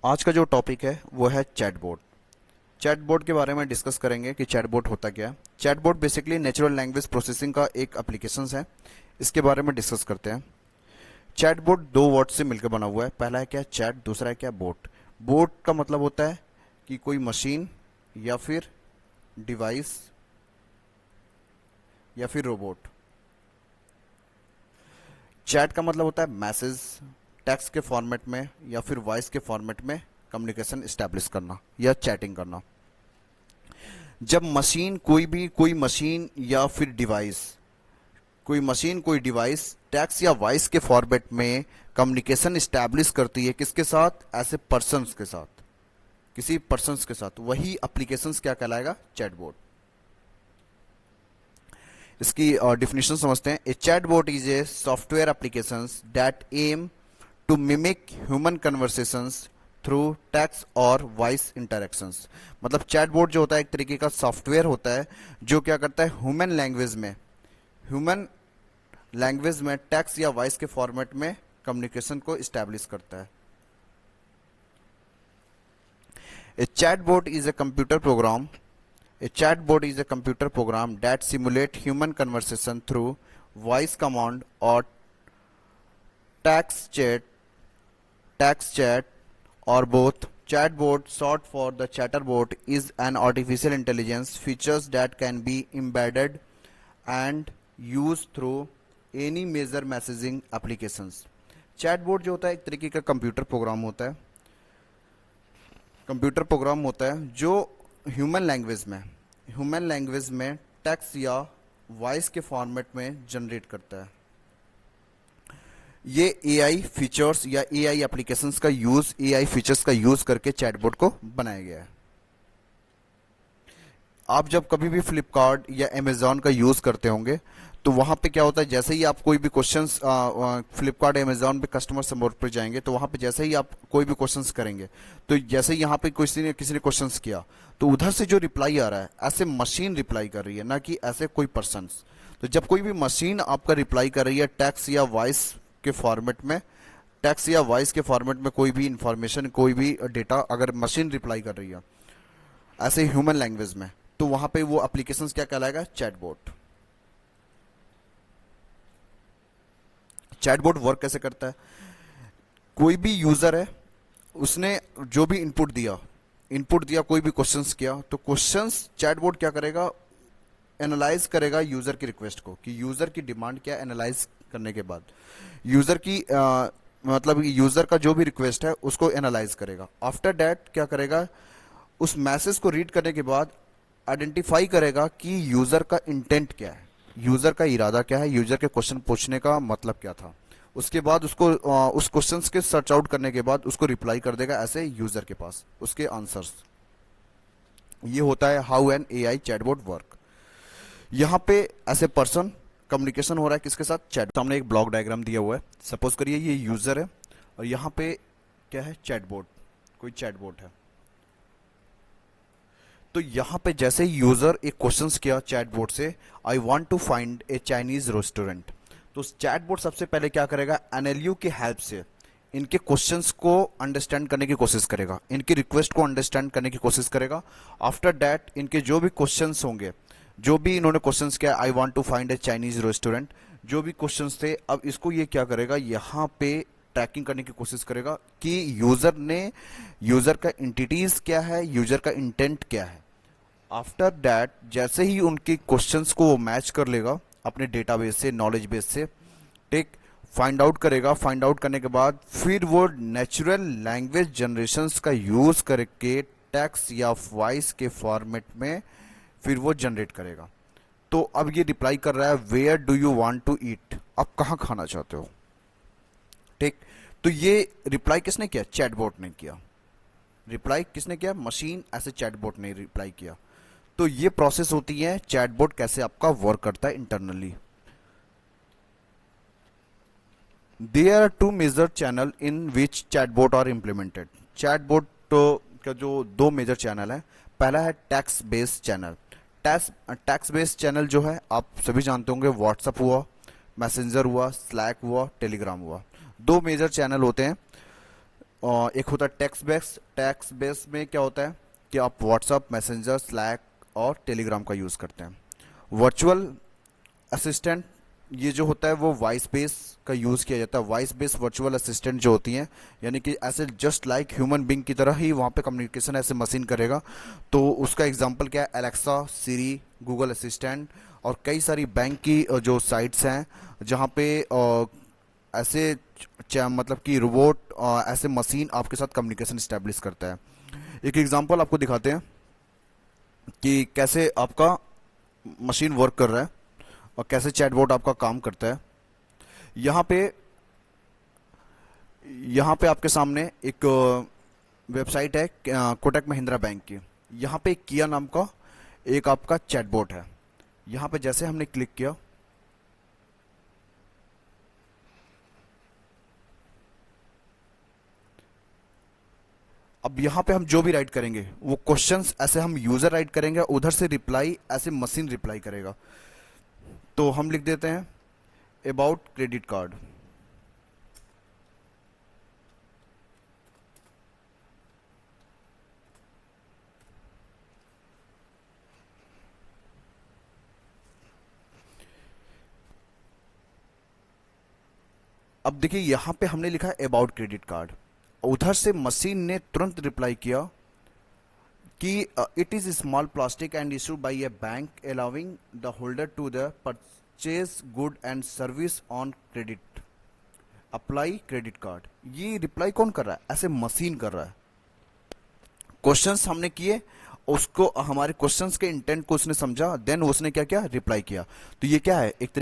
आज का जो टॉपिक है वो है चैटबॉट। चैटबॉट के बारे में डिस्कस करेंगे कि चैटबॉट होता क्या है। Chatbot basically natural language processing का एक एप्लीकेशन है। इसके बारे में डिस्कस करते हैं। चैटबॉट दो वर्ड से मिलकर बना हुआ है। पहला है क्या चैट, दूसरा है क्या बोट। बोट का मतलब होता है कि कोई मशीन या फिर डिवाइस या फिर रोबोट। चैट का मतलब होता है मैसेज, टेक्स्ट के फॉर्मेट में या फिर वॉइस के फॉर्मेट में कम्युनिकेशन इस्टेब्लिश करना या चैटिंग करना। जब मशीन कोई मशीन या फिर डिवाइस कोई डिवाइस टेक्स्ट या वॉइस के फॉर्मेट में कम्युनिकेशन इस्टेब्लिश करती है, किसके साथ? ऐसे पर्सन्स के साथ, किसी पर्सन्स के साथ, वही एप्लीकेशंस क्या कहलाएगा? चैटबॉट। इसकी डिफिनेशन समझते हैं। A chatbot is a software applications that aim to mimic human conversations through text और वॉइस इंटरेक्शंस। मतलब चैटबॉट जो होता है एक तरीके का सॉफ्टवेयर होता है जो क्या करता है, ह्यूमन लैंग्वेज में टेक्स्ट या वॉइस के फॉर्मेट में कम्युनिकेशन को इस्टेब्लिश करता है। A chatbot is a computer program A chatbot is a computer program that simulates human conversation through voice command or text chat, or both. Chatbot, short for the chatterbot, is an artificial intelligence features that can be embedded and used through any major messaging applications. Chatbot जो होता है एक तरीके का computer program होता है जो human language में टेक्स्ट या वॉइस के फॉर्मेट में जनरेट करता है। ये एआई फीचर्स का यूज करके चैटबॉट को बनाया गया है। आप जब कभी भी फ्लिपकार्ट या अमेजोन का यूज करते होंगे तो वहां पे क्या होता है, जैसे ही आप कोई भी क्वेश्चंस फ्लिपकार्ट अमेजोन पे कस्टमर सपोर्ट पे जाएंगे तो वहां पे जैसे ही आप कोई भी क्वेश्चंस करेंगे तो जैसे ही यहाँ पे किसी ने क्वेश्चंस किया तो उधर से जो रिप्लाई आ रहा है ऐसे मशीन रिप्लाई कर रही है, ना कि ऐसे कोई पर्सन। तो जब कोई भी मशीन आपका रिप्लाई कर रही है टेक्स्ट या वॉइस के फॉर्मेट में कोई भी इंफॉर्मेशन, कोई भी डेटा अगर मशीन रिप्लाई कर रही है ऐसे ह्यूमन लैंग्वेज में, तो वहां पे वो एप्लीकेशन क्या कहलाएगा? चैटबॉट। चैटबॉट वर्क कैसे करता है? कोई भी यूजर है, उसने जो भी इनपुट दिया कोई भी क्वेश्चंस किया तो क्वेश्चंस चैटबॉट क्या करेगा? एनालाइज करेगा यूजर की रिक्वेस्ट को कि यूजर की डिमांड क्या है। एनालाइज करने के बाद मतलब यूजर का जो भी रिक्वेस्ट है उसको एनालाइज करेगा। आफ्टर दैट क्या करेगा? उस मैसेज को रीड करने के बाद आइडेंटिफाई करेगा कि यूजर का इंटेंट क्या है, यूजर का इरादा क्या है, यूजर के क्वेश्चन पूछने का मतलब क्या था। उसके बाद उसको उस क्वेश्चंस के सर्च आउट करने के बाद उसको रिप्लाई कर देगा ऐसे यूजर के पास उसके आंसर्स। ये होता है how an AI chatbot work. यहाँ पे ऐसे पर्सन कम्युनिकेशन हो रहा है किसके साथ? चैट। सामने एक ब्लॉक डायग्राम दिया हुआ है। सपोज करिए ये यूजर है और यहाँ पे क्या है? चैटबॉट, कोई चैटबॉट है। तो यहां पे जैसे ही यूजर एक क्वेश्चंस किया चैटबॉट से, I want to find a Chinese restaurant, तो चैटबॉट सबसे पहले क्या करेगा? एनएलयू की हेल्प से इनके क्वेश्चंस को अंडरस्टैंड करने की कोशिश करेगा, इनकी रिक्वेस्ट को अंडरस्टैंड करने की कोशिश करेगा। आफ्टर दैट इनके जो भी क्वेश्चंस होंगे, जो भी इन्होंने क्वेश्चंस किया, I want to find a Chinese restaurant, जो भी क्वेश्चंस थे, अब इसको ये क्या करेगा? यहाँ पे ट्रैकिंग करने की कोशिश करेगा कि यूजर का एंटिटीज क्या है, यूजर का इंटेंट क्या है। आफ्टर दैट जैसे ही उनके क्वेश्चंस को वो मैच कर लेगा अपने डेटाबेस से, नॉलेज बेस से, टेक फाइंड आउट करेगा। फाइंड आउट करने के बाद फिर वो नेचुरल लैंग्वेज जनरेशंस का यूज करके टेक्स्ट या वॉइस के फॉर्मेट में फिर वो जनरेट करेगा। तो अब ये रिप्लाई कर रहा है where do you want to eat, आप कहाँ खाना चाहते हो। ठीक, तो ये रिप्लाई किसने किया? चैटबॉट ने किया। रिप्लाई किसने किया? मशीन, ऐसे चैटबॉट ने रिप्लाई किया। तो ये प्रोसेस होती है चैटबॉट कैसे आपका वर्क करता है internally. There are two major channel in which chatbot are implemented. Chatbot का जो दो मेजर चैनल है, पहला है text based channel. Text based channel जो है आप सभी जानते होंगे, व्हाट्सएप हुआ, मैसेंजर हुआ, स्लैक हुआ, टेलीग्राम हुआ। दो मेजर चैनल होते हैं एक होता है टेक्स्ट बेस में क्या होता है कि आप व्हाट्सअप, मैसेंजर, स्लैक और टेलीग्राम का यूज़ करते हैं। वर्चुअल असिस्टेंट, ये जो होता है वो वॉइस बेस का यूज़ किया जाता है। वॉइस बेस वर्चुअल असिस्टेंट जो होती हैं, यानी कि ऐसे जस्ट लाइक ह्यूमन बींग की तरह ही वहाँ पे कम्युनिकेशन ऐसे मशीन करेगा। तो उसका एग्जांपल क्या है, एलेक्सा, सीरी, गूगल असिस्टेंट और कई सारी बैंक की जो साइट्स हैं जहाँ पे ऐसे मतलब कि रोबोट, ऐसे मशीन आपके साथ कम्युनिकेशन स्टैब्लिश करता है। एक एग्जांपल आपको दिखाते हैं कि कैसे आपका मशीन वर्क कर रहा है और कैसे चैटबॉट आपका काम करता है। यहाँ पे यहाँ पे आपके सामने एक वेबसाइट है कोटक महिंद्रा बैंक की। यहाँ पे किया नाम का एक आपका चैटबॉट है। यहाँ पे जैसे हमने क्लिक किया, अब यहाँ पे हम जो भी राइट करेंगे वो क्वेश्चंस ऐसे हम यूजर राइट करेंगे, उधर से रिप्लाई ऐसे मशीन रिप्लाई करेगा। तो हम लिख देते हैं अबाउट क्रेडिट कार्ड। अब देखिए यहाँ पे हमने लिखा है अबाउट क्रेडिट कार्ड, उधर से मशीन ने तुरंत रिप्लाई किया कि it is small plastic and issued by a bank allowing the holder to the purchase good and service on credit, apply credit card. ये रिप्लाई कौन कर रहा है, ऐसे मशीन कर रहा है। क्वेश्चंस हमने किए, उसको हमारे क्वेश्चंस के इंटेंट को उसने समझा, देन उसने क्या किया, रिप्लाई किया। तो ये क्या है, एक तरीके